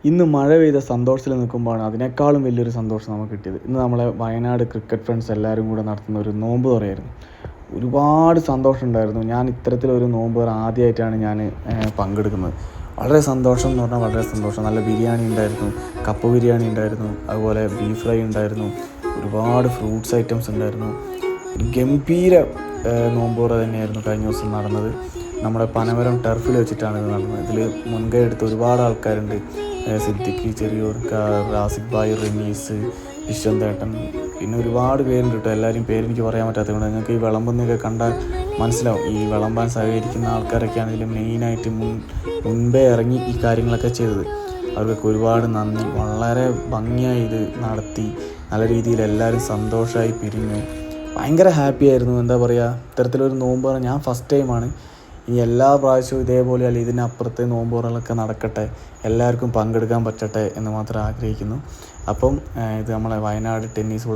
ഇന്ന് മഴ പെയ്ത സന്തോഷത്തിൽ നിൽക്കുമ്പോഴാണ് അതിനേക്കാളും വലിയൊരു സന്തോഷം നമുക്ക് കിട്ടിയത്. ഇന്ന് നമ്മളെ വയനാട് ക്രിക്കറ്റ് ഫ്രണ്ട്സ് എല്ലാവരും കൂടെ നടത്തുന്ന ഒരു നോമ്പ് തുറയായിരുന്നു. ഒരുപാട് സന്തോഷം ഉണ്ടായിരുന്നു. ഞാൻ ഇത്തരത്തിലൊരു നോമ്പ് തുറ ആദ്യമായിട്ടാണ് ഞാൻ പങ്കെടുക്കുന്നത്. വളരെ സന്തോഷം എന്ന് പറഞ്ഞാൽ വളരെ സന്തോഷം. നല്ല ബിരിയാണി ഉണ്ടായിരുന്നു, കപ്പ ബിരിയാണി ഉണ്ടായിരുന്നു, അതുപോലെ ബീഫ് ഫ്രൈ ഉണ്ടായിരുന്നു, ഒരുപാട് ഫ്രൂട്ട്സ് ഐറ്റംസ് ഉണ്ടായിരുന്നു. ഒരു ഗംഭീര നോമ്പ് തുറ തന്നെയായിരുന്നു കഴിഞ്ഞ ദിവസം നടന്നത്. നമ്മുടെ പനമരം ടർഫിൽ വെച്ചിട്ടാണ് ഇത് നടന്നത്. ഇതിൽ മുൻകൈ എടുത്ത് ഒരുപാട് ആൾക്കാരുണ്ട്. സിദ്ദിഖ്, ചെറിയൂർക്ക, റാസിഖ് ഭായ്, റമീസ്, വിശ്വന്തേട്ടൻ, പിന്നെ ഒരുപാട് പേരുണ്ട് കേട്ടോ. എല്ലാവരും പേരെനിക്ക് പറയാൻ പറ്റാത്തതുകൊണ്ട് നിങ്ങൾക്ക് ഈ വിളമ്പുന്നതൊക്കെ കണ്ടാൽ മനസ്സിലാവും. ഈ വിളമ്പാൻ സഹകരിക്കുന്ന ആൾക്കാരൊക്കെയാണ് ഇതിൽ മെയിനായിട്ട് മുൻപേ ഇറങ്ങി ഈ കാര്യങ്ങളൊക്കെ ചെയ്തത്. അവർക്കൊക്കെ ഒരുപാട് നന്ദി. വളരെ ഭംഗിയായി ഇത് നടത്തി, നല്ല രീതിയിൽ എല്ലാവരും സന്തോഷമായി പിരിഞ്ഞു. ഭയങ്കര ഹാപ്പി ആയിരുന്നു. എന്താ പറയുക, ഇത്തരത്തിലൊരു നോമ്പ് തുറ ഞാൻ ഫസ്റ്റ് ടൈമാണ്. ഇനി എല്ലാ പ്രാവശ്യവും ഇതേപോലെ അല്ല ഇതിനപ്പുറത്തെ നോമ്പ് തുറകളൊക്കെ നടക്കട്ടെ, എല്ലാവർക്കും പങ്കെടുക്കാൻ പറ്റട്ടെ എന്ന് മാത്രം ആഗ്രഹിക്കുന്നു. അപ്പം ഇത് നമ്മളെ വയനാട് ടെന്നീസ്